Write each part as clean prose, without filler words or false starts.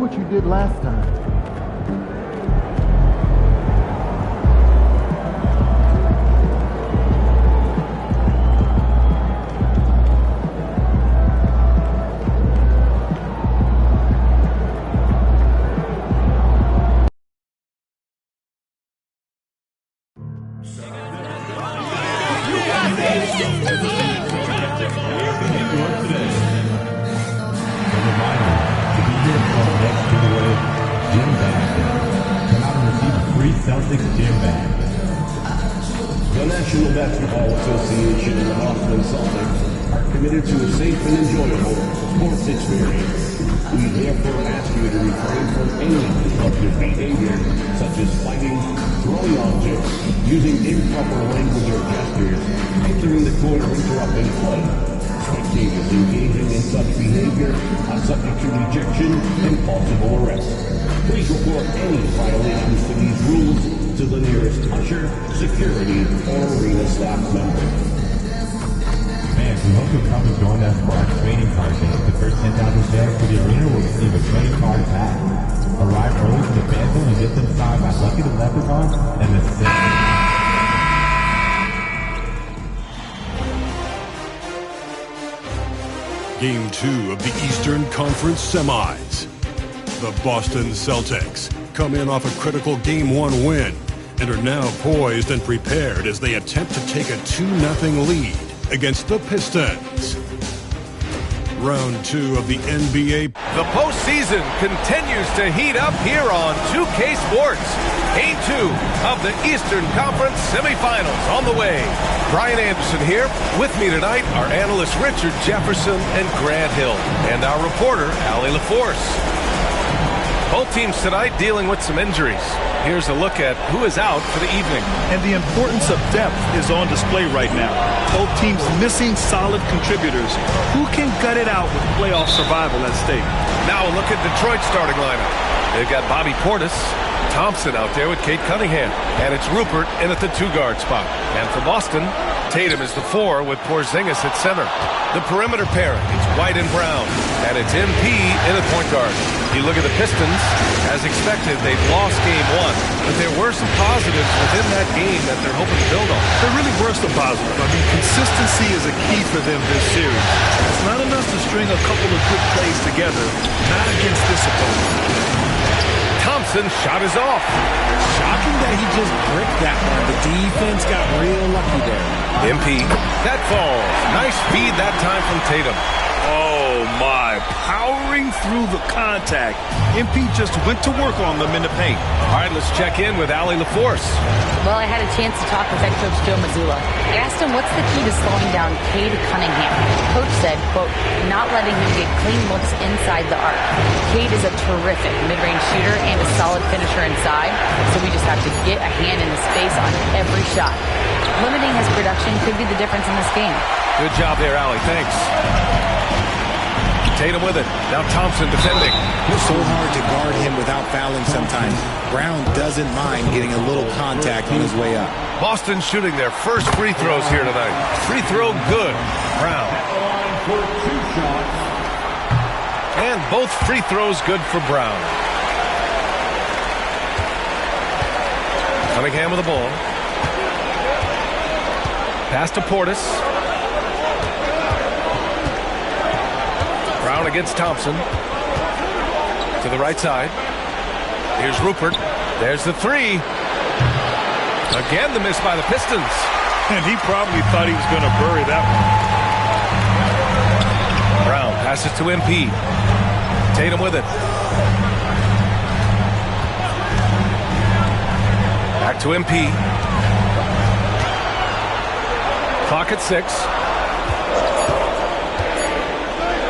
what you did last time. The National Basketball Association and the Boston Celtics are committed to a safe and enjoyable sports experience. We therefore ask you to refrain from any disruptive behavior, such as fighting, throwing objects, using improper language or gestures, entering the court or interrupting play. Spectators engaging in such behavior are subject to rejection and possible arrest. Please report any violations to these rules to the nearest usher, security, or arena staff member. Fans, we hope you'll come and join us for our trading card game. The first 10,000 fans for the arena will receive a trading card pack. Arrive early to the fan zone and get them signed by Lucky the Leprechaun and the Six. Game 2 of the Eastern Conference Semis. The Boston Celtics come in off a critical Game 1 win and are now poised and prepared as they attempt to take a 2-0 lead against the Pistons. Round 2 of the NBA. The postseason continues to heat up here on 2K Sports. Game 2 of the Eastern Conference semifinals on the way. Brian Anderson here. With me tonight are analysts Richard Jefferson and Grant Hill, and our reporter, Allie LaForce. Both teams tonight dealing with some injuries. Here's a look at who is out for the evening. And the importance of depth is on display right now. Both teams missing solid contributors. Who can gut it out with playoff survival at stake? Now a look at Detroit's starting lineup. They've got Bobby Portis, Thompson out there with Kate Cunningham, and it's Rupert in at the 2-guard spot. And for Boston, Tatum is the 4 with Porzingis at center. The perimeter pairing, it's White and Brown, and it's MP in at point guard. You look at the Pistons, as expected, they've lost Game 1, but there were some positives within that game that they're hoping to build on. There really were some positives. I mean, consistency is a key for them this series. It's not enough to string a couple of good plays together, not against this opponent. Thompson's shot is off. Shocking that he just bricked that one. The defense got real lucky there. MP, that falls. Nice feed that time from Tatum. Oh, my. Powering through the contact. MP just went to work on them in the paint. All right, let's check in with Allie LaForce. Well, I had a chance to talk with head coach Joe Mazzulla. I asked him what's the key to slowing down Cade Cunningham. Coach said, quote, not letting him get clean looks inside the arc. Cade is a terrific mid-range shooter and a solid finisher inside, so we just have to get a hand in his face on every shot. Limiting his production could be the difference in this game. Good job there, Allie. Thanks. Tatum with it. Now Thompson defending. It's so hard to guard him without fouling sometimes. Brown doesn't mind getting a little contact on his way up. Boston shooting their first free throws here tonight. Free throw good. Brown. And both free throws good for Brown. Cunningham with the ball. Pass to Portis. Brown against Thompson. To the right side. Here's Rupert. There's the 3. Again, the miss by the Pistons. And he probably thought he was going to bury that one. Brown passes to MP. Tatum with it. Back to MP. Clock at 6.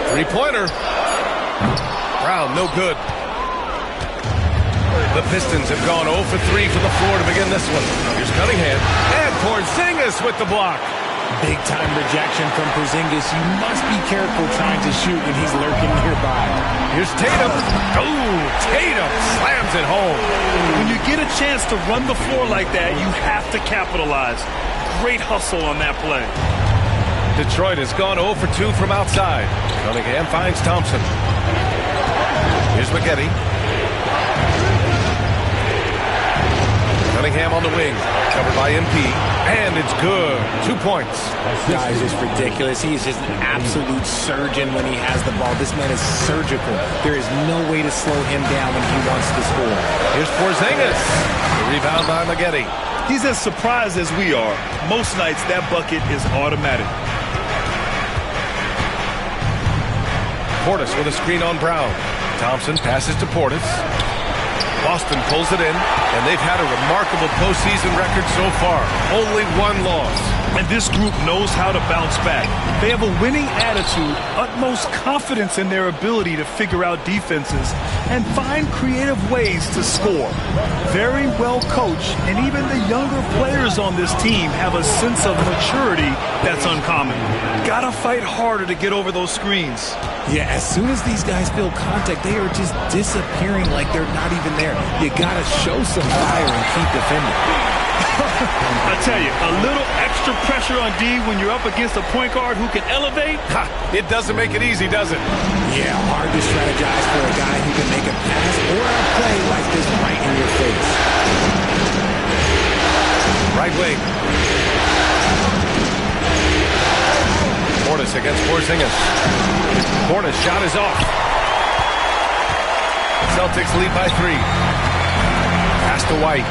Three-pointer. Brown, no good. The Pistons have gone 0 for 3 from the floor to begin this one. Here's Cunningham. And Porzingis with the block. Big-time rejection from Porzingis. You must be careful trying to shoot when he's lurking nearby. Here's Tatum. Oh, Tatum slams it home. When you get a chance to run the floor like that, you have to capitalize. Great hustle on that play. Detroit has gone 0 for 2 from outside. Cunningham finds Thompson. Here's McGetty. Cunningham on the wing. Covered by MP. And it's good. 2 points. This guy is just ridiculous. He is just an absolute surgeon when he has the ball. This man is surgical. There is no way to slow him down when he wants to score. Here's Porzingis. The rebound by McGetty. He's as surprised as we are. Most nights, that bucket is automatic. Portis with a screen on Brown. Thompson passes to Portis. Boston pulls it in, and they've had a remarkable postseason record so far. Only 1 loss. And this group knows how to bounce back. They have a winning attitude, utmost confidence in their ability to figure out defenses and find creative ways to score. Very well coached, and even the younger players on this team have a sense of maturity that's uncommon. Gotta fight harder to get over those screens. Yeah, as soon as these guys feel contact, they are just disappearing like they're not even there. You gotta show some fire and keep defending. I tell you, a little extra pressure on D when you're up against a point guard who can elevate. It doesn't make it easy, does it? Yeah, hard to strategize for a guy who can make a pass or a play like this right in your face. Right wing. Portis against Porzingis. Portis shot is off. Celtics lead by 3. Pass to White.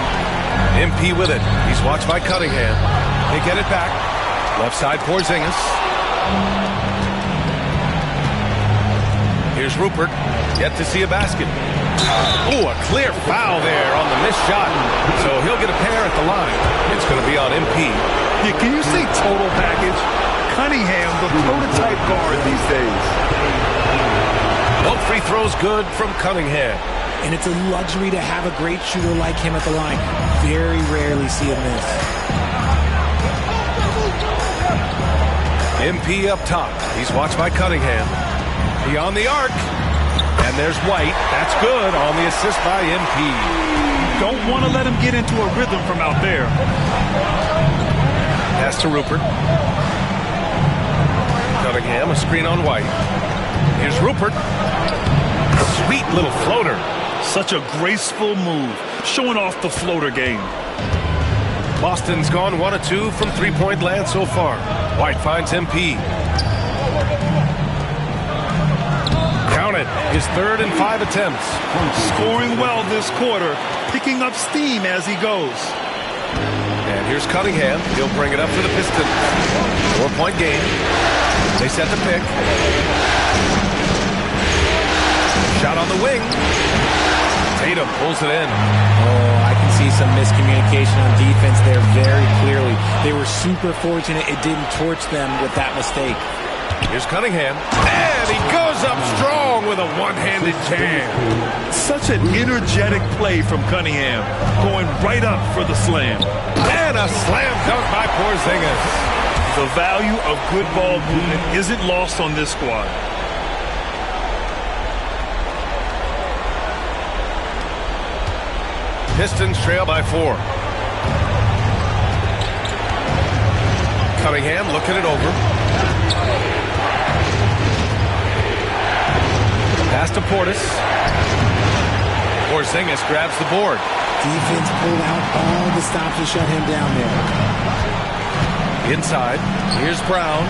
MP with it. He's watched by Cunningham. They get it back. Left side Porzingis. Here's Rupert. Yet to see a basket. Ooh, a clear foul there on the missed shot. So he'll get a pair at the line. It's going to be on MP. Yeah, can you say total package? Cunningham, the prototype guard these days. Both free throws good from Cunningham. And it's a luxury to have a great shooter like him at the line. Very rarely see a miss. MP up top. He's watched by Cunningham. Beyond the arc. And there's White. That's good on the assist by MP. Don't want to let him get into a rhythm from out there. Pass to Rupert. Cunningham, a screen on White. Here's Rupert. Sweet little floater. Such a graceful move, showing off the floater game. Boston's gone 1 of 2 from three-point land so far. White finds MP. Count it. His 3rd and 5 attempts. Scoring well this quarter, picking up steam as he goes. And here's Cunningham. He'll bring it up for the Pistons. 4-point game. They set the pick. Shot on the wing. Tatum pulls it in. Oh, I can see some miscommunication on defense there very clearly. They were super fortunate it didn't torch them with that mistake. Here's Cunningham. And he goes up strong with a one-handed jam. Such an energetic play from Cunningham, going right up for the slam. And a slam dunk by Porzingis. The value of good ball movement isn't lost on this squad. Pistons trail by 4. Cunningham looking it over. Pass to Portis. Porzingis grabs the board. Defense pulled out all the stops to shut him down there. Inside. Here's Brown.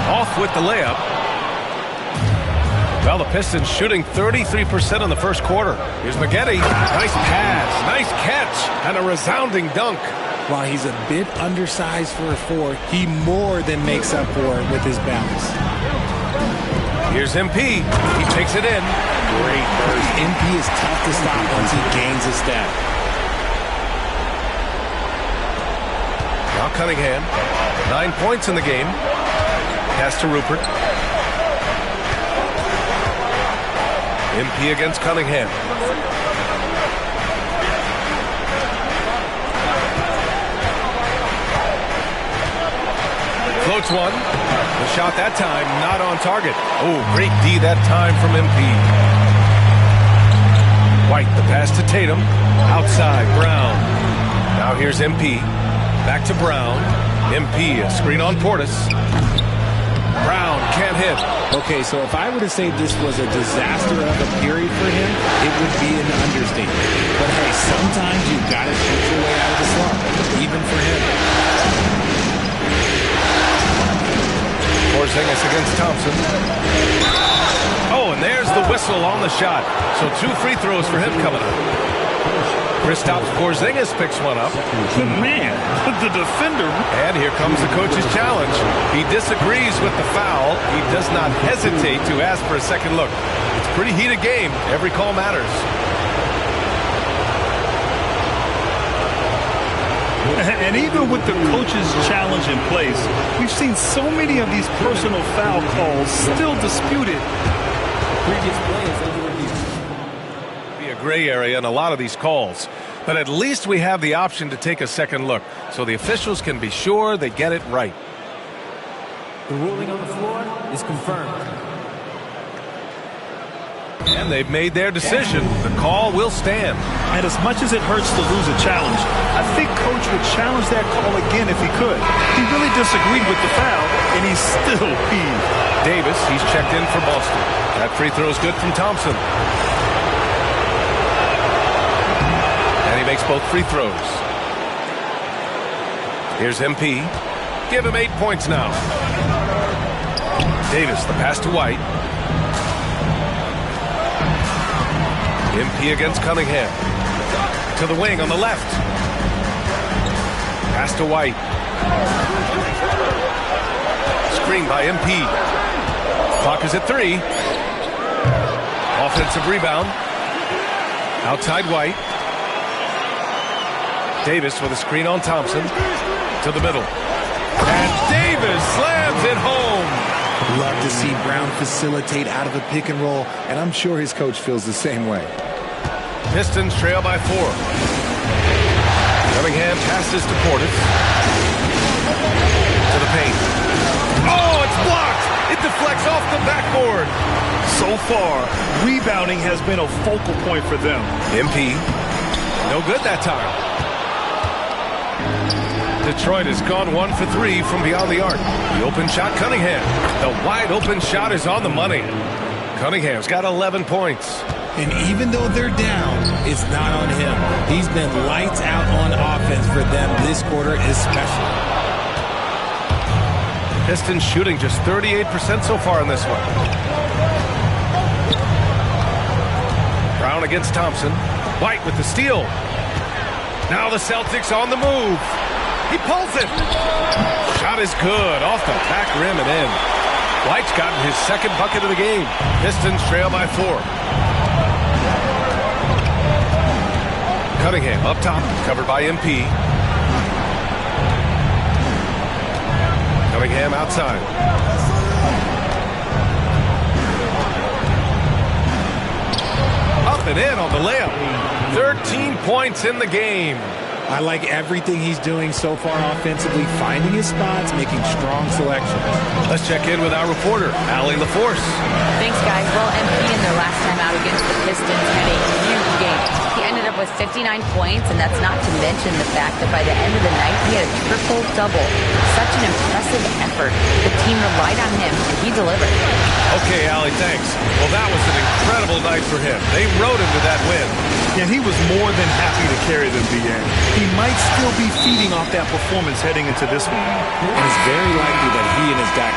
Off with the layup. Well, the Pistons shooting 33% in the first quarter. Here's McGetty. Nice pass, nice catch, and a resounding dunk. While he's a bit undersized for a 4, he more than makes up for it with his bounce. Here's MP. He takes it in. Great burst. MP is tough to stop once he gains a step. Now Cunningham. 9 points in the game. Pass to Rupert. MP against Cunningham. Floats one. The shot that time not on target. Oh, great D that time from MP. White, the pass to Tatum. Outside, Brown. Now here's MP. Back to Brown. MP, a screen on Portis. Brown can't hit. Okay, so if I were to say this was a disaster of a period for him, it would be an understatement. But hey, sometimes you gotta shoot your way out of the slump, even for him. Porzingis against Thompson. Oh, and there's the whistle on the shot. So 2 free throws for him coming up. Kristaps Porzingis picks one up. Man, the defender. And here comes the coach's challenge. He disagrees with the foul. He does not hesitate to ask for a second look. It's a pretty heated game. Every call matters. And even with the coach's challenge in place, we've seen so many of these personal foul calls still disputed. Previous plays under review. Be a gray area in a lot of these calls. But at least we have the option to take a second look, so the officials can be sure they get it right. The ruling on the floor is confirmed. And they've made their decision. The call will stand. And as much as it hurts to lose a challenge, I think Coach would challenge that call again if he could. He really disagreed with the foul, and he's still peeved. Davis, he's checked in for Boston. That free throw is good from Thompson. And he makes both free throws. Here's MP. Give him 8 points now. Davis, the pass to White. MP against Cunningham. To the wing on the left. Pass to White. Screen by MP. Clock is at 3. Offensive rebound. Outside White. Davis with a screen on Thompson. To the middle. And Davis slams it home. Love to see Brown facilitate out of a pick and roll, and I'm sure his coach feels the same way. Pistons trail by 4. Cunningham passes to Portis. To the paint. Oh, it's blocked! It deflects off the backboard. So far, rebounding has been a focal point for them. MP. No good that time. Detroit has gone 1 for 3 from beyond the arc. The open shot, Cunningham. The wide open shot is on the money. Cunningham's got 11 points. And even though they're down, it's not on him. He's been lights out on offense for them this quarter especially. Pistons shooting just 38% so far in this one. Brown against Thompson. White with the steal. Now the Celtics on the move. He pulls it. Shot is good. Off the back rim and in. White's gotten his second bucket of the game. Pistons trail by 4. Cunningham up top, covered by MP. Cunningham outside. Up and in on the layup. 13 points in the game. I like everything he's doing so far offensively, finding his spots, making strong selections. Let's check in with our reporter, Allie LaForce. Thanks, guys. Well, MP in their last time out against the Pistons had a huge game. He ended up with 59 points, and that's not to mention the fact that by the end of the night, he had a triple-double. Such an impressive effort. The team relied on him, and he delivered. Okay, Allie, thanks. Well, that was an incredible night for him. They rode him to that win. Yeah, he was more than happy to carry them, BA. He might still be feeding off that performance heading into this one. And it's very likely that he and his back.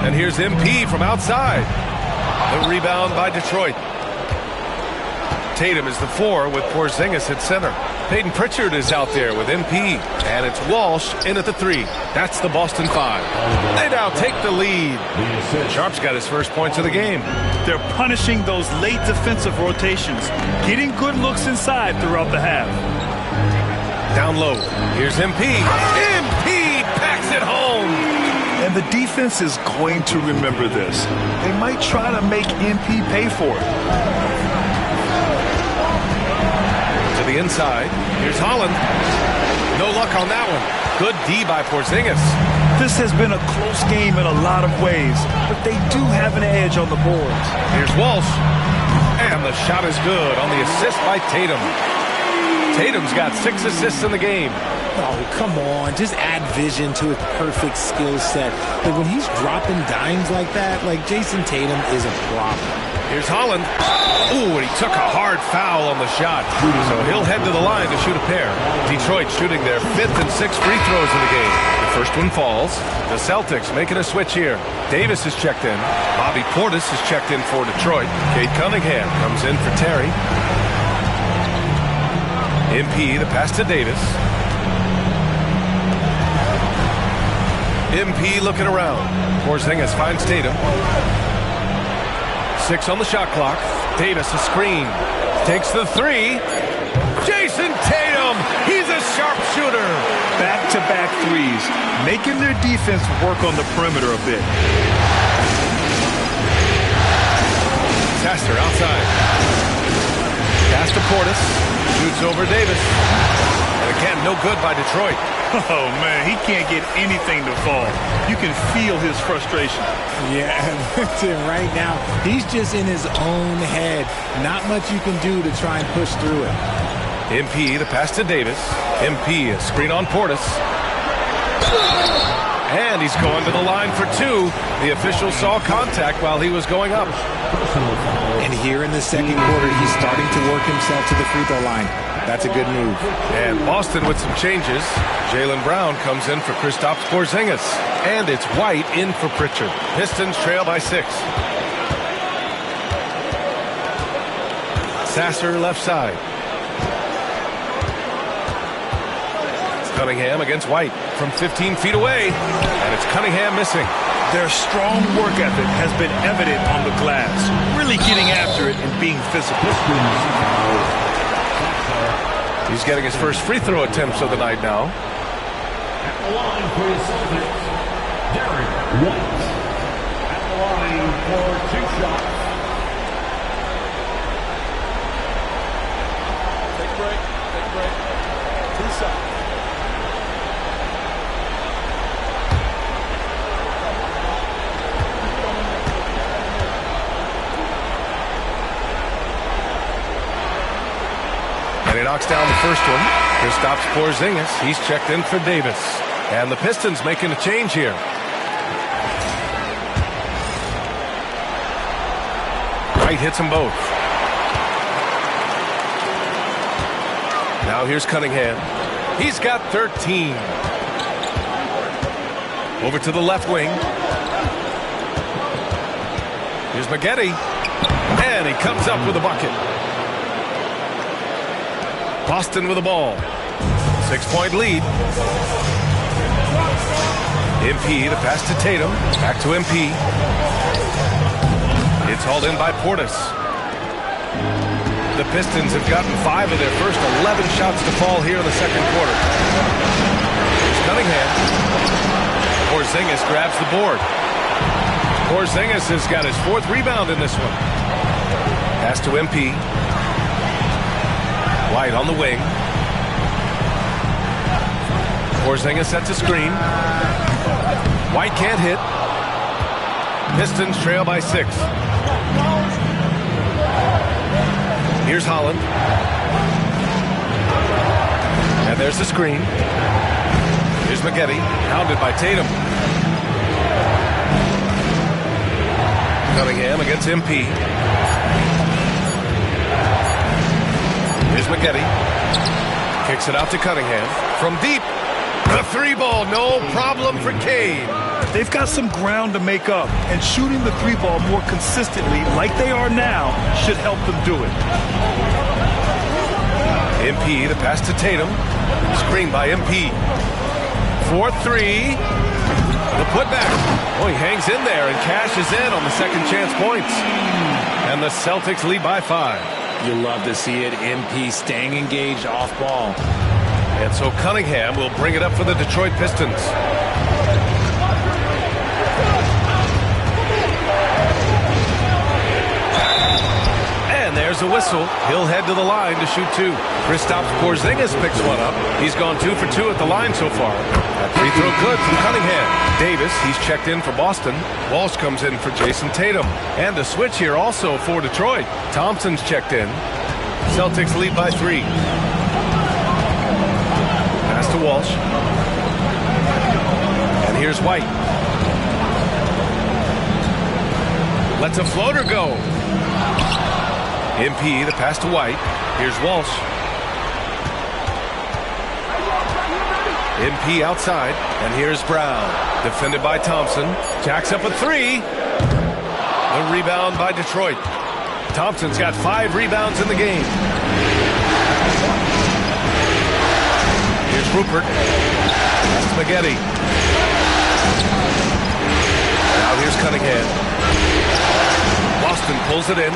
And here's MP from outside. The rebound by Detroit. Tatum is the 4 with Porzingis at center. Peyton Pritchard is out there with MP. And it's Walsh in at the 3. That's the Boston 5. They now take the lead. Sharp's got his first points of the game. They're punishing those late defensive rotations, getting good looks inside throughout the half. Down low. Here's MP. MP packs it home. And the defense is going to remember this. They might try to make MP pay for it. To the inside. Here's Holland. No luck on that one. Good D by Porzingis. This has been a close game in a lot of ways, but they do have an edge on the boards. Here's Walsh. And the shot is good on the assist by Tatum. Tatum's got 6 assists in the game. Oh, come on. Just add vision to his perfect skill set. But when he's dropping dimes like that, like Jason Tatum is a problem. Here's Holland. Ooh, and he took a hard foul on the shot. So he'll head to the line to shoot a pair. Detroit shooting their 5th and 6th free throws in the game. The first one falls. The Celtics making a switch here. Davis is checked in. Bobby Portis is checked in for Detroit. Cade Cunningham comes in for Terry. MP, the pass to Davis. MP looking around. Porzingis finds Tatum. 6 on the shot clock. Davis a screen. Takes the 3. Jason Tatum! He's a sharpshooter! Back-to-back threes, making their defense work on the perimeter a bit. Taster outside. Pass to Portis. Shoots over Davis. And again, no good by Detroit. Oh, man, he can't get anything to fall. You can feel his frustration. Yeah, right now, he's just in his own head. Not much you can do to try and push through it. MP, the pass to Davis. MP, a screen on Portis. And he's going to the line for 2. The official saw contact while he was going up. And here in the second quarter, he's starting to work himself to the free throw line. That's a good move. And Boston with some changes. Jaylen Brown comes in for Kristaps Porzingis. And it's White in for Pritchard. Pistons trail by 6. Sasser left side. It's Cunningham against White from 15 feet away. And it's Cunningham missing. Their strong work ethic has been evident on the glass. Really getting after it and being physical. He's getting his first free throw attempts of the night now. At the line for the Celtics, Derek White. At the line for 2 shots. Take a break. 2 shots. And he knocks down the first one. Kristaps Porzingis. He's checked in for Davis. And the Pistons making a change here. White hits them both. Now here's Cunningham. He's got 13. Over to the left wing. Here's Maggette. And he comes up with a bucket. Boston with the ball. 6-point lead. MP, the pass to Tatum. Back to MP. It's hauled in by Portis. The Pistons have gotten 5 of their first 11 shots to fall here in the second quarter. Here's Cunningham. Porzingis grabs the board. Porzingis has got his 4th rebound in this one. Pass to MP. White on the wing. Porzingis sets a screen. White can't hit. Pistons trail by 6. Here's Holland. And there's the screen. Here's Maggette, hounded by Tatum. Cunningham against MP. Here's Maggette. Kicks it out to Cunningham. From deep. The 3-ball, no problem for Cade. They've got some ground to make up, and shooting the 3-ball more consistently, like they are now, should help them do it. MP, the pass to Tatum. Screen by MP. 4-3. The putback. Oh, he hangs in there and cashes in on the second chance points. And the Celtics lead by 5. You love to see it. MP staying engaged off ball. And so Cunningham will bring it up for the Detroit Pistons. And there's There's a whistle. He'll head to the line to shoot 2. Kristaps Porzingis picks one up. He's gone 2 for 2 at the line so far. That free throw good from Cunningham. Davis, he's checked in for Boston. Walsh comes in for Jason Tatum. And a switch here also for Detroit. Thompson's checked in. Celtics lead by 3. Pass to Walsh. And here's White. Lets a floater go. MP, the pass to White. Here's Walsh. MP outside. And here's Brown. Defended by Thompson. Jacks up a 3. The rebound by Detroit. Thompson's got 5 rebounds in the game. Here's Rupert. That's Spaghetti. Now here's Cunningham. Boston pulls it in.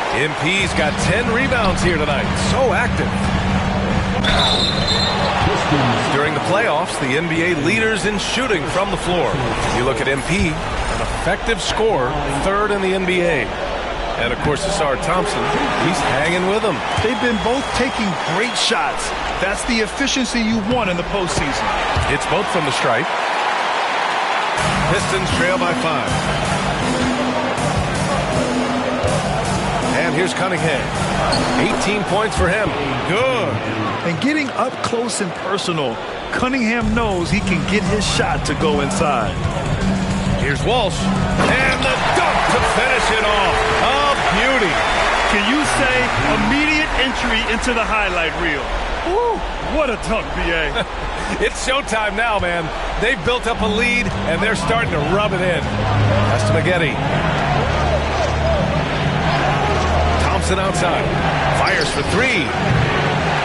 MP's got 10 rebounds here tonight. So active. During the playoffs, the NBA leaders in shooting from the floor. You look at MP, an effective scorer, 3rd in the NBA. And, of course, Asar Thompson, he's hanging with them. They've been both taking great shots. That's the efficiency you want in the postseason. It's both from the stripe. Pistons trail by 5. And here's Cunningham. 18 points for him. Good. And getting up close and personal, Cunningham knows he can get his shot to go inside. Here's Walsh. And the dunk to finish it off. A beauty. Can you say immediate entry into the highlight reel? Woo, what a dunk, B.A. It's showtime now, man. They've built up a lead, and they're starting to rub it in. That's to Spaghetti. Thompson outside. Fires for 3.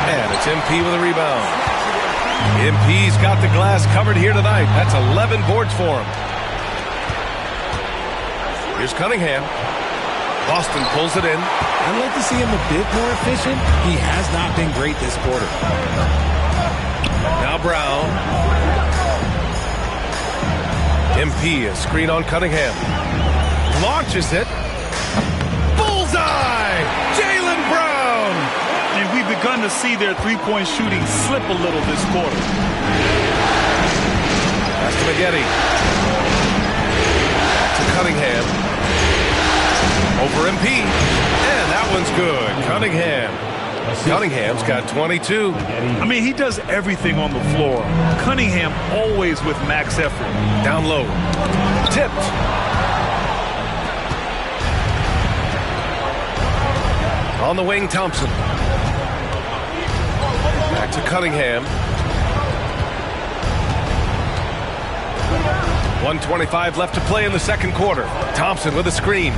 And it's MP with a rebound. MP's got the glass covered here tonight. That's 11 boards for him. Here's Cunningham. Boston pulls it in. I'd like to see him a bit more efficient. He has not been great this quarter. Now Brown. MP, a screen on Cunningham. Launches it. Bullseye! Jaylen Brown! And we've begun to see their three-point shooting slip a little this quarter. That's to Spaghetti. Back to Cunningham. Over MP. And that one's good. Cunningham's got 22. I mean, he does everything on the floor. Cunningham always with max effort. Down low. Tipped. On the wing, Thompson. Back to Cunningham. 1:25 left to play in the second quarter. Thompson with a screen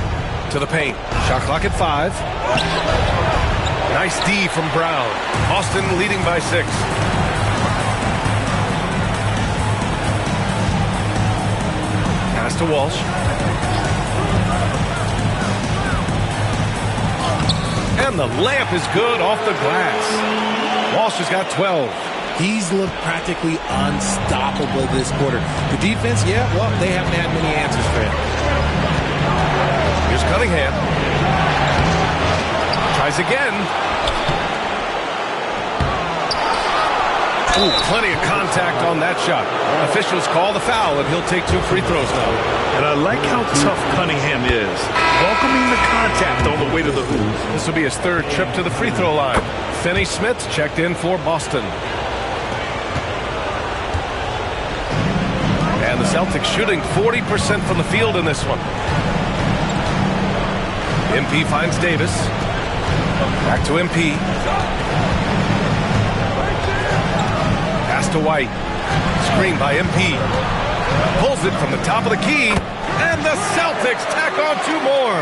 to the paint. Shot clock at 5. Nice D from Brown. Boston leading by 6. Pass to Walsh. And the layup is good off the glass. Walsh has got 12. He's looked practically unstoppable this quarter. The defense, yeah, well, they haven't had many answers for him. Here's Cunningham. Tries again. Ooh, plenty of contact on that shot. Officials call the foul, and he'll take 2 free throws now. And I like how tough Cunningham is. Welcoming the contact on the way to the hoop. This will be his 3rd trip to the free throw line. Finney-Smith checked in for Boston. And the Celtics shooting 40% from the field in this one. MP finds Davis. Back to MP. Pass to White. Screen by MP. Pulls it from the top of the key. And the Celtics tack on 2 more.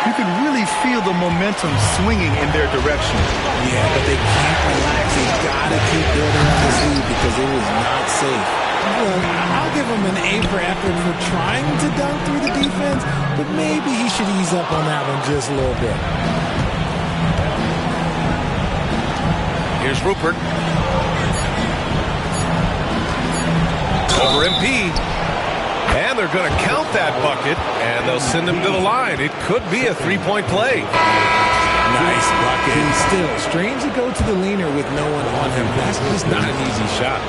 You can really feel the momentum swinging in their direction. Yeah, but they can't relax. They gotta keep building on this lead because it was not safe. Well, I'll give him an A for effort for trying to dunk through the defense, but maybe he should ease up on that one just a little bit. Here's Rupert. Over MP. And they're going to count that bucket, and they'll send him to the line. It could be a 3-point play. Nice bucket. Still, strange to go to the leaner with no one on him. That's just not an easy shot.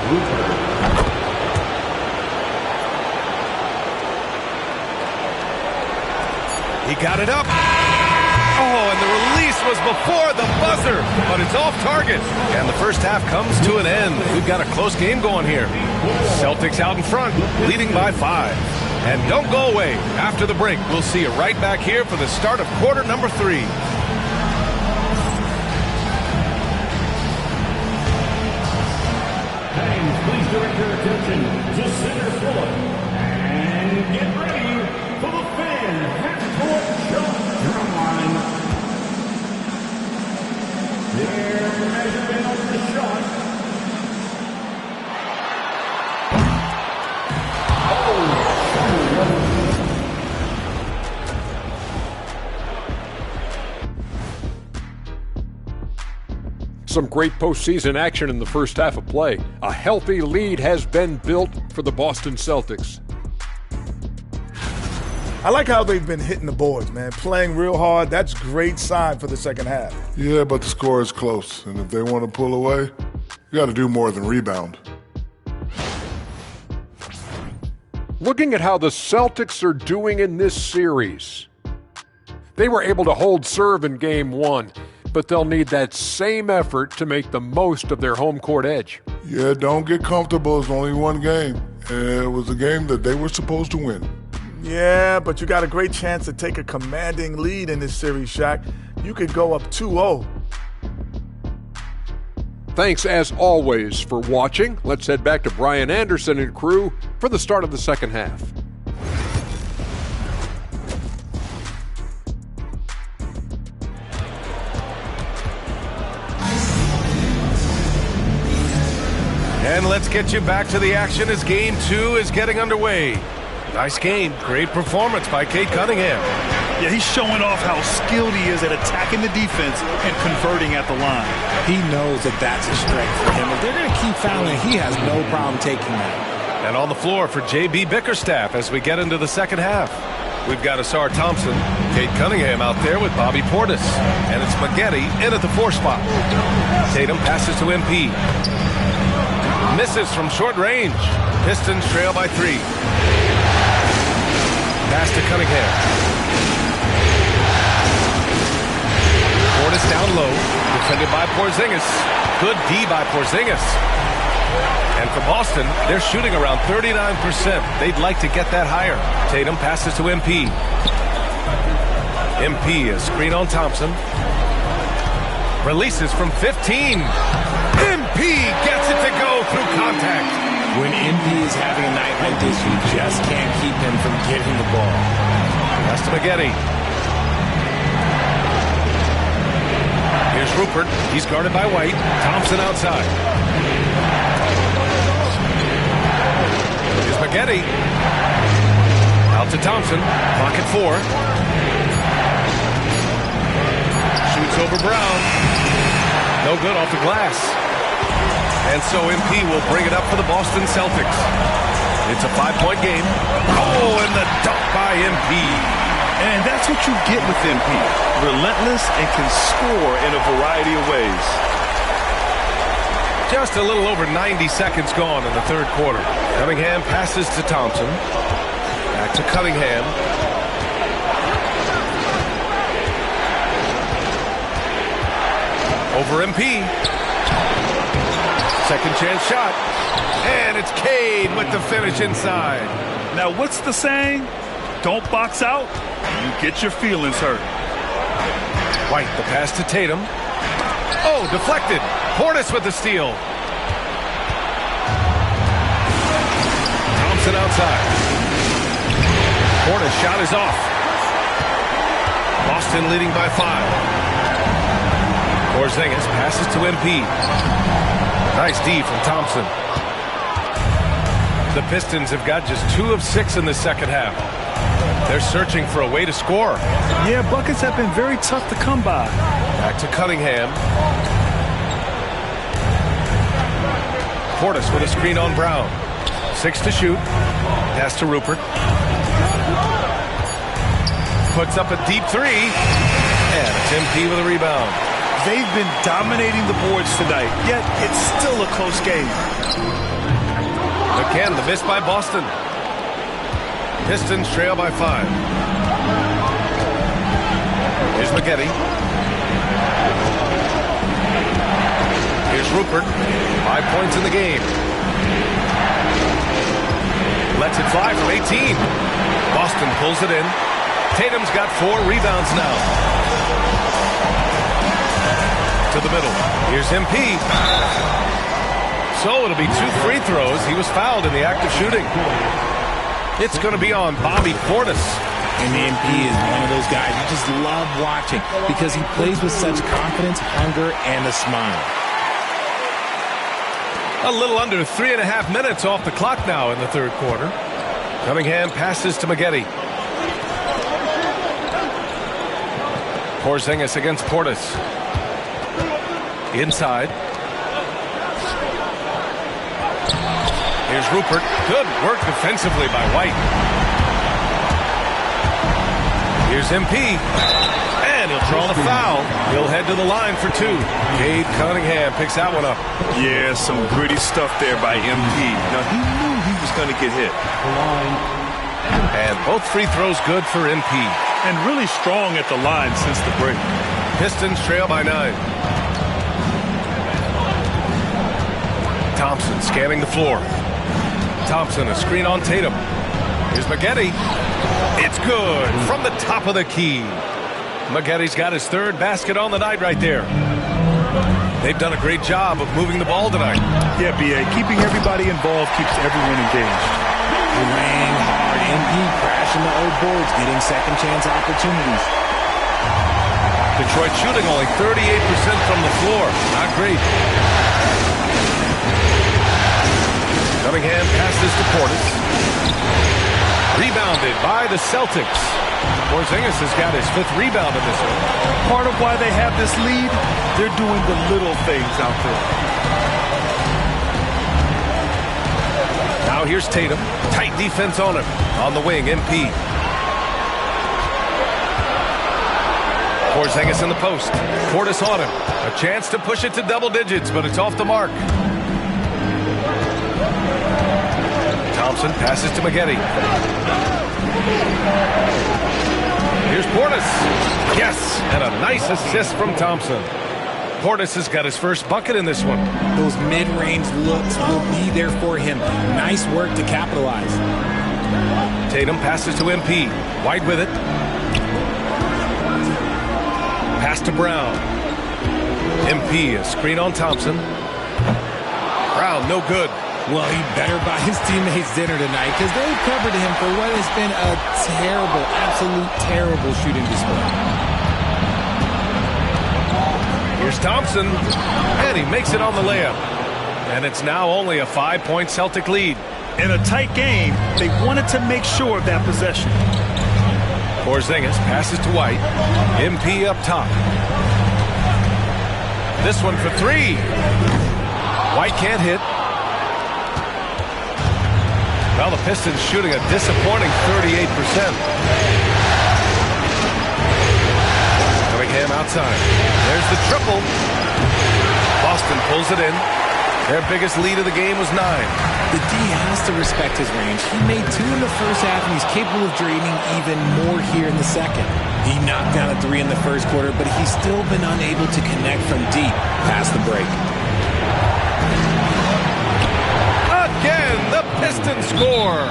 He got it up. Oh, and the release was before the buzzer, but it's off target. And the first half comes to an end. We've got a close game going here. Celtics out in front, leading by 5. And don't go away. After the break, we'll see you right back here for the start of quarter number 3. Fans, please direct your attention to center court and get ready for the fan half-court shot drum line. Their measurement of the shot. Some great postseason action in the first half of play. A healthy lead has been built for the Boston Celtics. I like how they've been hitting the boards, man. Playing real hard. That's great sign for the second half. Yeah, but the score is close. And if they want to pull away, you got to do more than rebound. Looking at how the Celtics are doing in this series. They were able to hold serve in Game 1, but they'll need that same effort to make the most of their home court edge. Yeah, don't get comfortable. It's only one game. And it was a game that they were supposed to win. Yeah, but you got a great chance to take a commanding lead in this series, Shaq. You could go up 2-0. Thanks as always for watching. Let's head back to Brian Anderson and crew for the start of the second half. And let's get you back to the action as Game 2 is getting underway. Nice game. Great performance by Cade Cunningham. Yeah, he's showing off how skilled he is at attacking the defense and converting at the line. He knows that that's a strength for him. If they're going to keep fouling, he has no problem taking that. And on the floor for J.B. Bickerstaff as we get into the second half. We've got Asar Thompson, Cade Cunningham out there with Bobby Portis. And it's Maggette in at the 4 spot. Tatum passes to MP. Misses from short range. Pistons trail by 3. Pass to Cunningham. Portis down low. Defended by Porzingis. Good D by Porzingis. And for Boston, they're shooting around 39%. They'd like to get that higher. Tatum passes to MP. MP, a screen on Thompson. Releases from 15. MP gets it to go through contact. When MP is having a night like this, you just can't keep him from getting the ball. Pass to Maggette. Here's Rupert. He's guarded by White. Thompson outside. Here's Maggette. Out to Thompson. Clock at 4. Shoots over Brown. No good off the glass. And so MP will bring it up for the Boston Celtics. It's a 5-point game. Oh, and the dunk by MP. And that's what you get with MP. Relentless and can score in a variety of ways. Just a little over 90 seconds gone in the third quarter. Cunningham passes to Thompson. Back to Cunningham. Over MP. Second chance shot. And it's Cade with the finish inside. Now, what's the saying? Don't box out, you get your feelings hurt. White, the pass to Tatum. Oh, deflected. Portis with the steal. Thompson outside. Portis shot is off. Boston leading by 5. Porzingis passes to MP. Nice D from Thompson. The Pistons have got just 2 of 6 in the second half. They're searching for a way to score. Yeah, buckets have been very tough to come by. Back to Cunningham. Portis with a screen on Brown. 6 to shoot. Pass to Rupert. Puts up a deep 3. And it's MP with a rebound. They've been dominating the boards tonight, yet it's still a close game. Again, the miss by Boston. Pistons trail by 5. Here's McGetty. Here's Rupert. 5 points in the game. Lets it fly from 18. Boston pulls it in. Tatum's got 4 rebounds now. To the middle. Here's MP. So it'll be 2 free throws. He was fouled in the act of shooting. It's going to be on Bobby Portis. And MP is one of those guys you just love watching because he plays with such confidence, hunger, and a smile. A little under 3.5 minutes off the clock now in the third quarter. Cunningham passes to McGetty. Porzingis against Portis. Inside. Here's Rupert. Good work defensively by White. Here's MP. And he'll draw the foul. He'll head to the line for 2. Cade Cunningham picks that one up. Yeah, some gritty stuff there by MP. Now, he knew he was going to get hit. And both free throws good for MP. And really strong at the line since the break. Pistons trail by 9. Thompson scanning the floor. Thompson, a screen on Tatum. Here's McGetty. It's good from the top of the key. McGetty's got his 3rd basket on the night right there. They've done a great job of moving the ball tonight. Yeah, B.A. Keeping everybody involved keeps everyone engaged. Rang hard. MP crashing the old boards, getting second chance opportunities. Detroit shooting only 38% from the floor. Not great. Cunningham passes to Portis. Rebounded by the Celtics. Porzingis has got his 5th rebound in this one. Part of why they have this lead, they're doing the little things out there. Now here's Tatum. Tight defense on him. On the wing, MP. Porzingis in the post. Portis on him. A chance to push it to double digits, but it's off the mark. Thompson passes to McGetty. Here's Portis. Yes, and a nice assist from Thompson. Portis has got his first bucket in this one. Those mid-range looks will be there for him. Nice work to capitalize. Tatum passes to MP. White with it. Pass to Brown. MP, a screen on Thompson. Brown, no good. Well, he better buy his teammates dinner tonight because they've covered him for what has been a terrible, absolute terrible shooting display. Here's Thompson, and he makes it on the layup. And it's now only a 5-point Celtic lead. In a tight game, they wanted to make sure of that possession. Porzingis passes to White. MP up top. This one for 3. White can't hit. Well, the Pistons shooting a disappointing 38%. Cunningham outside. There's the triple. Boston pulls it in. Their biggest lead of the game was 9. The D has to respect his range. He made 2 in the first half, and he's capable of draining even more here in the second. He knocked down a 3 in the first quarter, but he's still been unable to connect from deep past the break. Again, the Pistons score.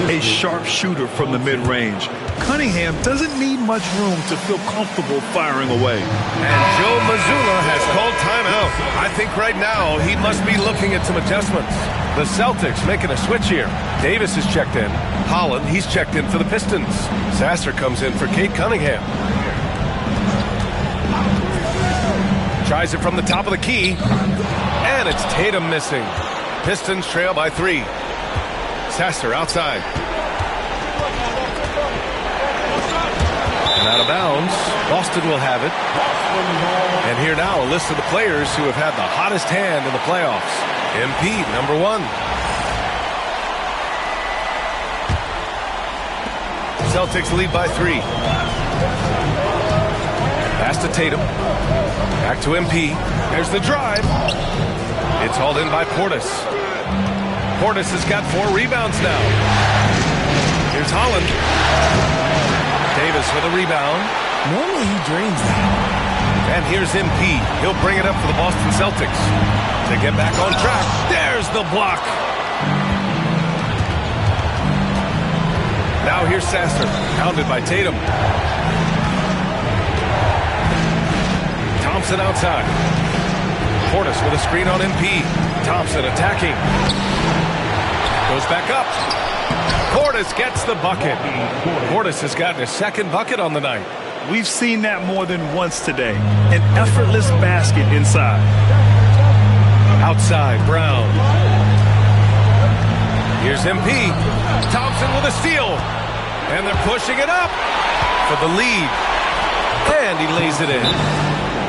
A sharp shooter from the mid-range. Cunningham doesn't need much room to feel comfortable firing away. And Joe Mazzulla has called timeout. I think right now he must be looking at some adjustments. The Celtics making a switch here. Davis is checked in. Holland, he's checked in for the Pistons. Sasser comes in for Cade Cunningham. Tries it from the top of the key. And it's Tatum missing. Pistons trail by 3. Sasser outside. And out of bounds. Boston will have it. And here now a list of the players who have had the hottest hand in the playoffs. MP, number 1. Celtics lead by 3. Pass to Tatum. Back to MP. There's the drive. It's hauled in by Portis. Portis has got 4 rebounds now. Here's Holland. Davis with a rebound. Normally he drains that. And here's MP. He'll bring it up for the Boston Celtics. To get back on track. There's the block. Now here's Sasser. Pounded by Tatum. Thompson outside. Portis with a screen on MP. Thompson attacking. Goes back up. Portis gets the bucket. Portis has gotten his second bucket on the night. We've seen that more than once today. An effortless basket inside. Outside, Brown. Here's MP. Thompson with a steal. And they're pushing it up for the lead. And he lays it in.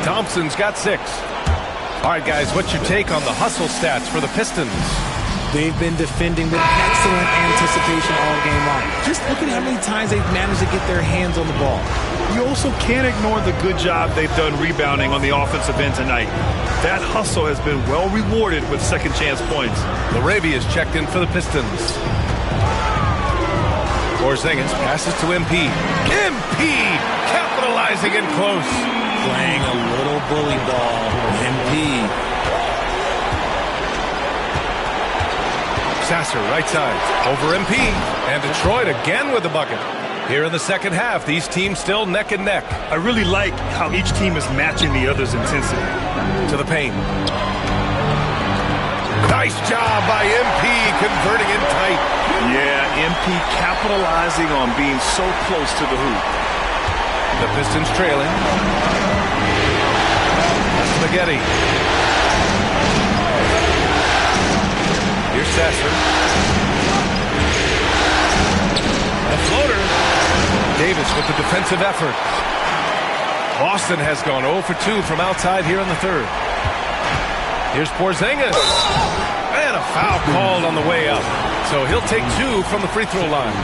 Thompson's got 6. All right, guys, what's your take on the hustle stats for the Pistons? They've been defending with excellent anticipation all game long. Just look at how many times they've managed to get their hands on the ball. You also can't ignore the good job they've done rebounding on the offensive end tonight. That hustle has been well rewarded with second chance points. Larabi is checked in for the Pistons. Porzingis passes to MP. MP capitalizing in close. Playing a little bully ball. MP. Sasser right side over MP. And Detroit again with the bucket. Here in the second half, these teams still neck and neck. I really like how each team is matching the other's intensity. To the paint. Nice job by MP converting in tight. Yeah, MP capitalizing on being so close to the hoop. The Pistons trailing. Spaghetti. Here's Sasser. A floater. Davis with the defensive effort. Boston has gone 0 for 2 from outside here in the third. Here's Porzingis. And a foul called on the way up. So he'll take 2 from the free throw line.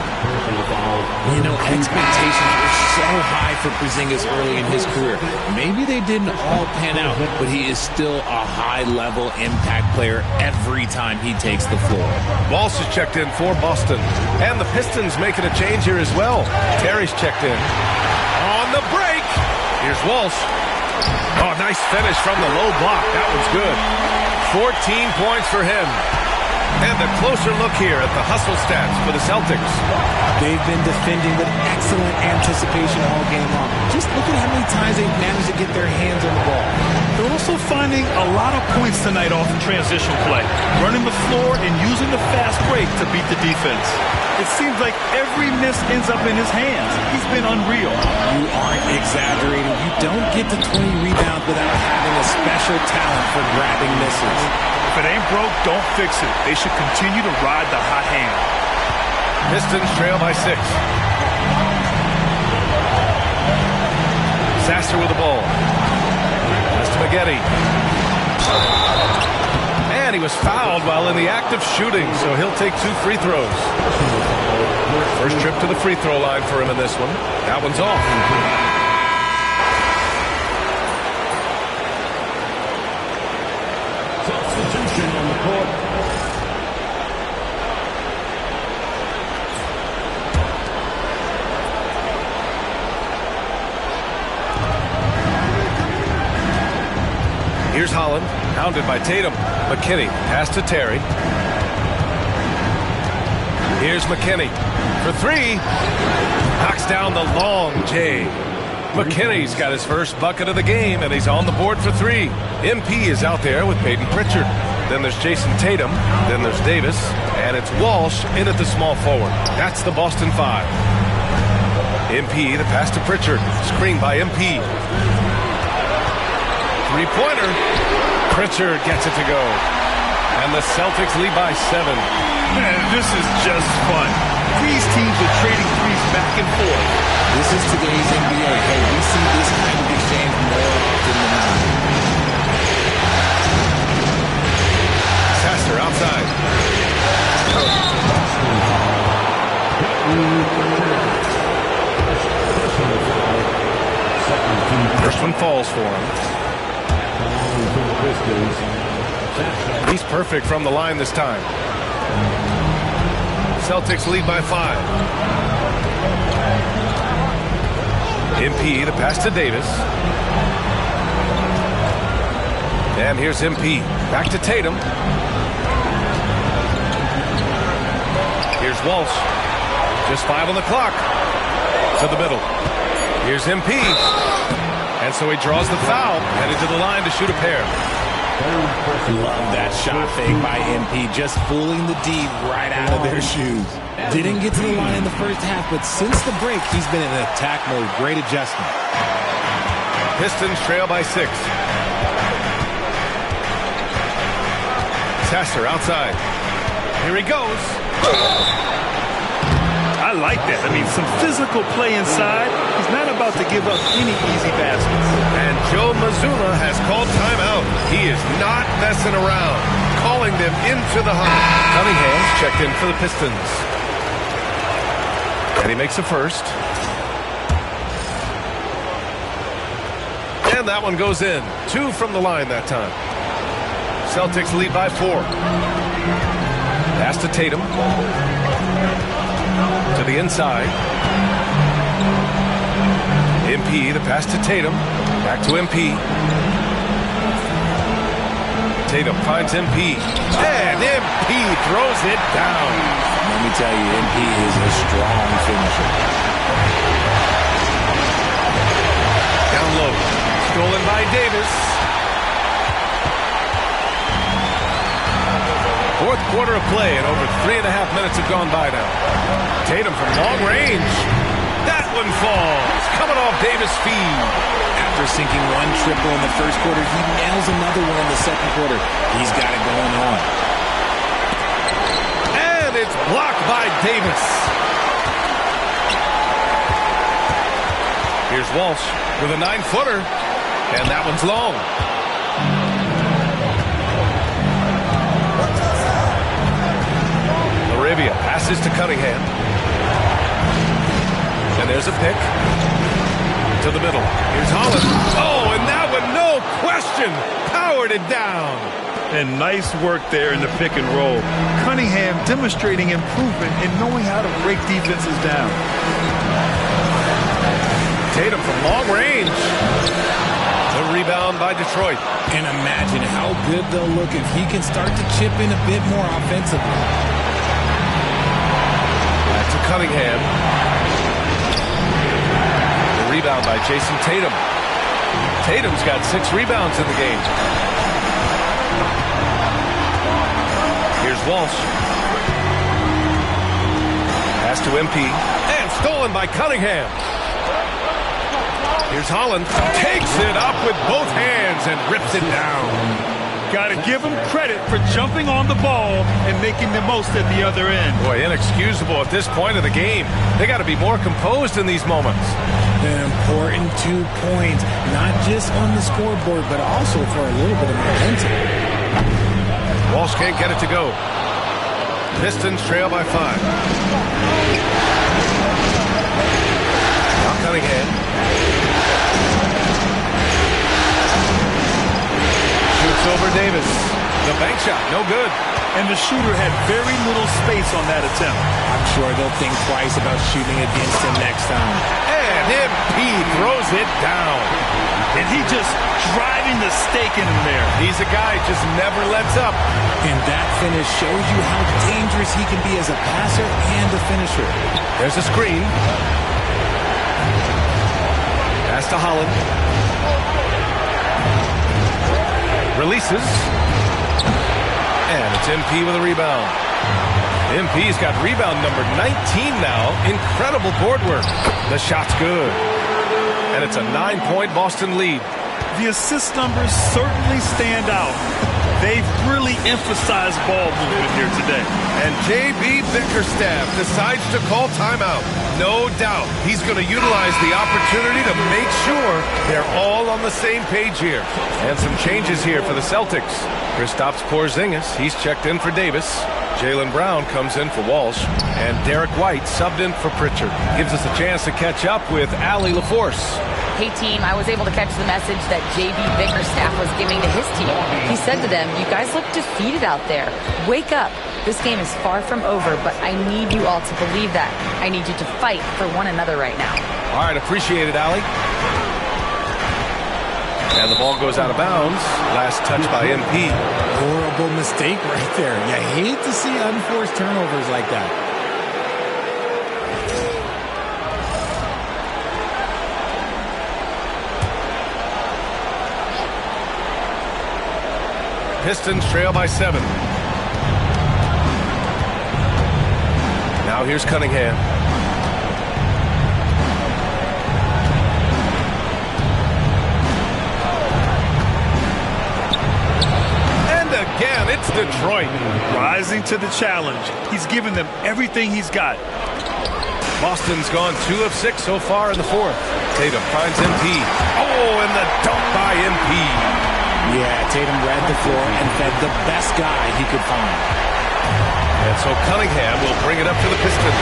You know, expectations were so high for Porzingis early in his career. Maybe they didn't all pan out, but he is still a high-level impact player every time he takes the floor. Walsh is checked in for Boston. And the Pistons making a change here as well. Terry's checked in. On the break. Here's Walsh. Oh, nice finish from the low block. That was good. 14 points for him. And a closer look here at the hustle stats for the Celtics. They've been defending with excellent anticipation all game long. Just look at how many times they've managed to get their hands on the ball. They're also finding a lot of points tonight off of transition play, running the floor and using the fast break to beat the defense. It seems like every miss ends up in his hands. He's been unreal. You aren't exaggerating. You don't get to 20 rebounds without having a special talent for grabbing misses. If it ain't broke, don't fix it. They should continue to ride the hot hand. Pistons trail by 6. Sasser with the ball. That's Spaghetti. And he was fouled while in the act of shooting, so he'll take 2 free throws. First trip to the free throw line for him in this one. That one's off. Substitution on the court. Here's Holland, pounded by Tatum. McKinney, pass to Terry. Here's McKinney for 3. Knocks down the long J. McKinney's got his first bucket of the game, and he's on the board for 3. MP is out there with Peyton Pritchard. Then there's Jason Tatum. Then there's Davis. And it's Walsh in at the small forward. That's the Boston 5. MP, the pass to Pritchard. Screen by MP. Three-pointer. Pritchard gets it to go. And the Celtics lead by 7. Man, this is just fun. These teams are trading threes back and forth. This is today's NBA. Hey, we see this kind of exchange more often than not. Sasser outside. First one falls for him. He's perfect from the line this time. Celtics lead by 5. MP, the pass to Davis. And here's MP. Back to Tatum. Here's Walsh. Just 5 on the clock. To the middle. Here's MP. And so he draws the foul. Headed to the line to shoot a pair. Love that shot fake by MP. Just fooling the D right out of their shoes. Didn't get to the line in the first half, but since the break, he's been in attack mode. Great adjustment. Pistons trail by 6. Sasser outside. Here he goes. I like that. I mean, some physical play inside. He's not about to give up any easy baskets. And Joe Mazzulla has called timeout. He is not messing around. Calling them into the hunt. Cunningham's checked in for the Pistons. And he makes a first. And that one goes in. 2 from the line that time. Celtics lead by 4. Pass to Tatum. To the inside. MP, the pass to Tatum. Back to MP. Tatum finds MP. And MP throws it down. Let me tell you, MP is a strong finisher. Down low. Stolen by Davis. Fourth quarter of play, and over 3.5 minutes have gone by now. Tatum from long range. That one falls. Coming off Davis' feed. After sinking one triple in the first quarter, he nails another one in the second quarter. He's got it going on. And it's blocked by Davis. Here's Walsh with a 9-footer. And that one's long. Arabia passes to Cunningham. And there's a pick. To the middle. Here's Holland. Oh, and that one, no question, powered it down. And nice work there in the pick and roll. Cunningham demonstrating improvement in knowing how to break defenses down. Tatum from long range. The rebound by Detroit. And imagine how good they'll look if he can start to chip in a bit more offensively. Back to Cunningham. The rebound by Jason Tatum. Tatum's got 6 rebounds in the game. Here's Walsh. Pass to MP. And stolen by Cunningham. Here's Holland. Takes it up with both hands and rips it down. Got to give him credit for jumping on the ball and making the most at the other end. Boy, inexcusable at this point of the game. They got to be more composed in these moments. An important 2 points, not just on the scoreboard, but also for a little bit of momentum. Walsh can't get it to go. Pistons trail by 5. Now Cunningham. Shoots over Davis. The bank shot, no good. And the shooter had very little space on that attempt. I'm sure they'll think twice about shooting against him next time. And MP throws it down. And he just driving the stake in him there. He's a guy just never lets up. And that finish shows you how dangerous he can be as a passer and a finisher. There's a screen. Pass to Holland. Releases. And it's MP with a rebound. MP's got rebound number 19 now. Incredible board work. The shot's good. And it's a 9-point Boston lead. The assist numbers certainly stand out. They've really emphasized ball movement here today. And J.B. Bickerstaff decides to call timeout. No doubt he's going to utilize the opportunity to make sure they're all on the same page here. And some changes here for the Celtics. Kristaps Porzingis, he's checked in for Davis. Jaylen Brown comes in for Walsh. And Derek White subbed in for Pritchard. Gives us a chance to catch up with Allie LaForce. Hey team, I was able to catch the message that JB Bickerstaff was giving to his team. He said to them, you guys look defeated out there. Wake up. This game is far from over, but I need you all to believe that. I need you to fight for one another right now. All right, appreciate it, Allie. And the ball goes out of bounds. Last touch by MP. Horrible mistake right there. You hate to see unforced turnovers like that. Pistons trail by 7. Now here's Cunningham. And again, it's Detroit. Rising to the challenge. He's given them everything he's got. Boston's gone 2 of 6 so far in the fourth. Tatum finds MP. Oh, and the dunk by MP. Yeah, Tatum read the floor and fed the best guy he could find. And so Cunningham will bring it up to the Pistons.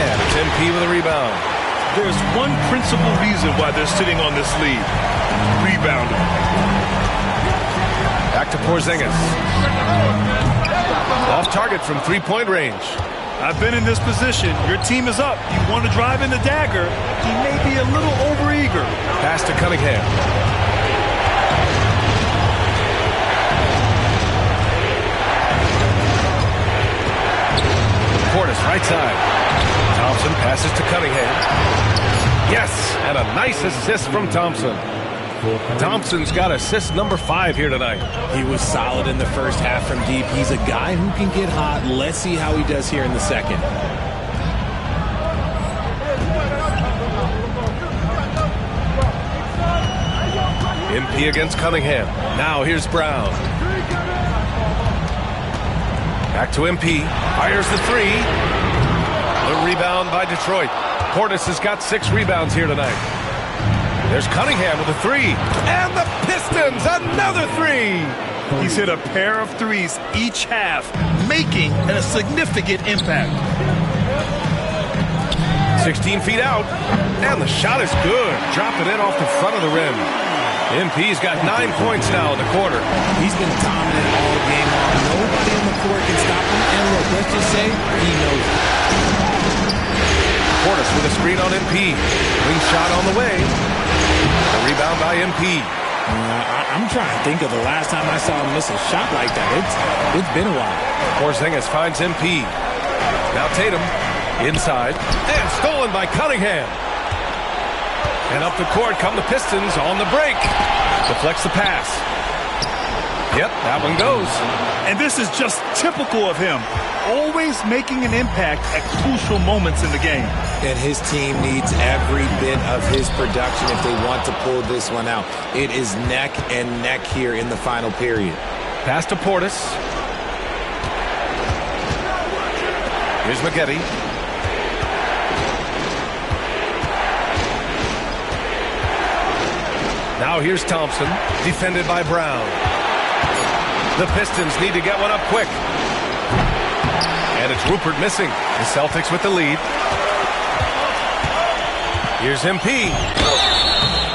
And it's MP with a rebound. There's one principal reason why they're sitting on this lead. Rebounding. Back to Porzingis. Off target from three-point range. I've been in this position. Your team is up. You want to drive in the dagger. He may be a little overeager. Pass to Cunningham. Portis right side. Thompson passes to Cunningham. Yes, and a nice assist from Thompson. Thompson's got assist number 5 here tonight. He was solid in the first half from deep. He's a guy who can get hot. Let's see how he does here in the second. MP against Cunningham. Now here's Brown. Back to MP. Fires the 3. The rebound by Detroit. Portis has got 6 rebounds here tonight. There's Cunningham with a 3. And the Pistons, another 3. He's hit a pair of threes each half, making a significant impact. 16 feet out. And the shot is good. Drop it in off the front of the rim. MP's got 9 points now in the quarter. He's been dominant all game long. Nobody on the court can stop him. And look, let's just say he knows it. Portis with a screen on MP. Wing shot on the way. The rebound by MP. I'm trying to think of the last time I saw him miss a shot like that. It's been a while. Porzingis finds MP. Now Tatum inside. And stolen by Cunningham. And up the court come the Pistons on the break. Deflects the pass. Yep, that one goes. And this is just typical of him. Always making an impact at crucial moments in the game. And his team needs every bit of his production if they want to pull this one out. It is neck and neck here in the final period. Pass to Portis. Here's Maggette. Now here's Thompson, defended by Brown. The Pistons need to get one up quick. And it's Rupert missing. The Celtics with the lead. Here's MP.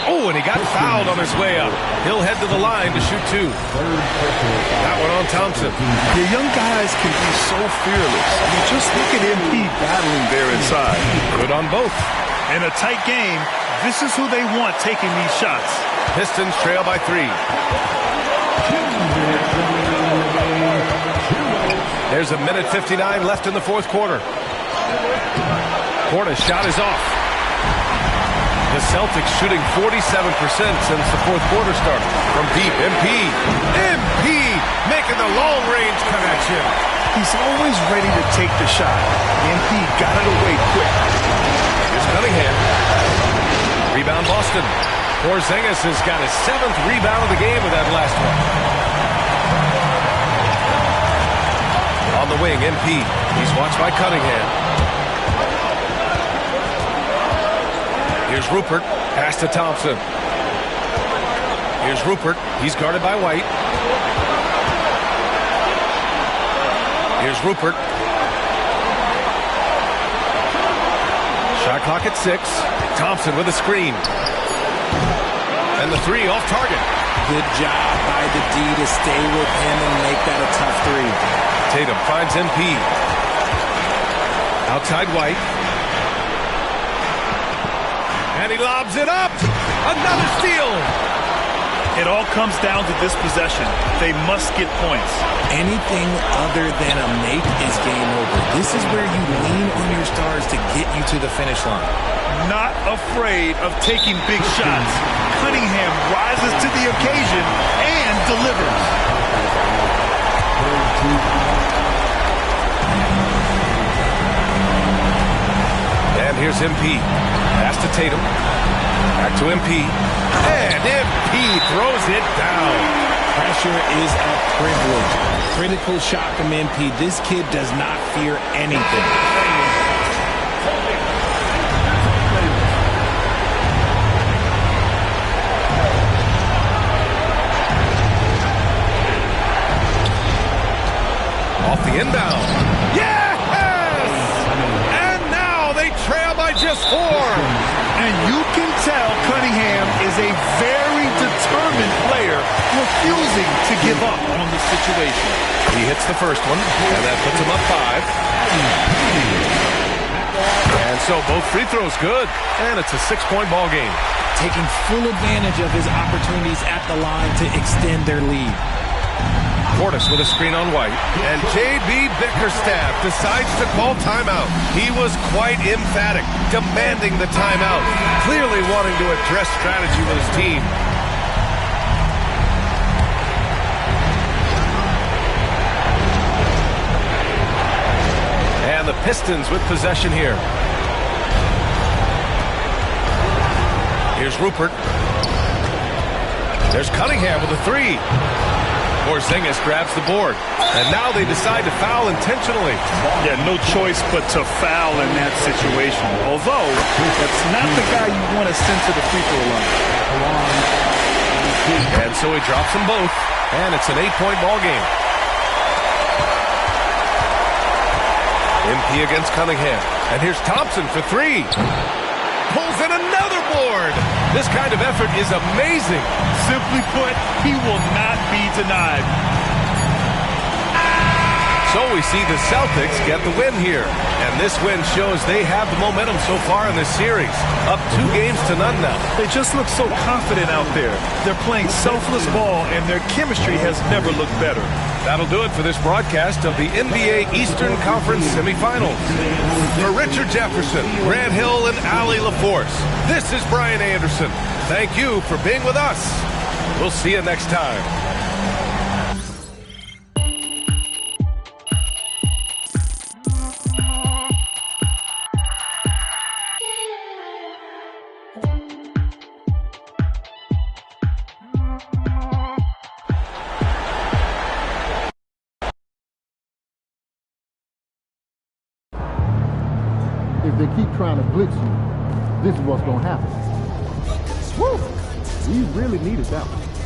Oh, and he got fouled on his way up. He'll head to the line to shoot 2. That one on Thompson. The young guys can be so fearless. I mean, just look at MP battling there inside. Good on both. In a tight game, this is who they want taking these shots. Pistons trail by 3. There's a minute 59 left in the fourth quarter. Portis' shot is off. The Celtics shooting 47% since the fourth quarter started. From deep, MP making the long-range connection. He's always ready to take the shot. MP got it away quick. Here's Cunningham. Rebound Boston. Porzingis has got his 7th rebound of the game with that last one. On the wing, MP. He's watched by Cunningham. Here's Rupert. Pass to Thompson. Here's Rupert. He's guarded by White. Here's Rupert. Shot clock at 6. Thompson with a screen. And the three off target. Good job by the D to stay with him and make that a tough three. Tatum finds MP. Outside White. And he lobs it up. Another steal. It all comes down to this possession. They must get points. Anything other than a make is game over. This is where you lean on your stars to get you to the finish line. Not afraid of taking big shots. Cunningham rises to the occasion and delivers. And here's MP. Pass to Tatum. Back to MP. And MP throws it down. Pressure is a privilege. Critical shot from MP. This kid does not fear anything. Off the inbound. Yes! And now they trail by just 4. And you can tell Cunningham is a very determined player, refusing to give up on the situation. He hits the first one, and that puts him up 5. And so both free throws good, and it's a 6-point ball game. Taking full advantage of his opportunities at the line to extend their lead. Portis with a screen on White, and J.B. Bickerstaff decides to call timeout. He was quite emphatic, demanding the timeout, clearly wanting to address strategy with his team. And the Pistons with possession here. Here's Rupert. There's Cunningham with a 3. Porzingis grabs the board, and now they decide to foul intentionally. Yeah, no choice but to foul in that situation. Although, that's not the guy you want to send to the free throw line. And so he drops them both, and it's an 8-point ball game. MP against Cunningham, and here's Thompson for 3. Pulls in another board. This kind of effort is amazing. Simply put, he will not be denied. So we see the Celtics get the win here. And this win shows they have the momentum so far in this series. Up 2-0 now. They just look so confident out there. They're playing selfless ball, and their chemistry has never looked better. That'll do it for this broadcast of the NBA Eastern Conference semifinals. For Richard Jefferson, Grant Hill, and Allie LaForce, this is Brian Anderson. Thank you for being with us. We'll see you next time. If they keep trying to blitz you, this is what's going to happen. Woo! We really needed that one.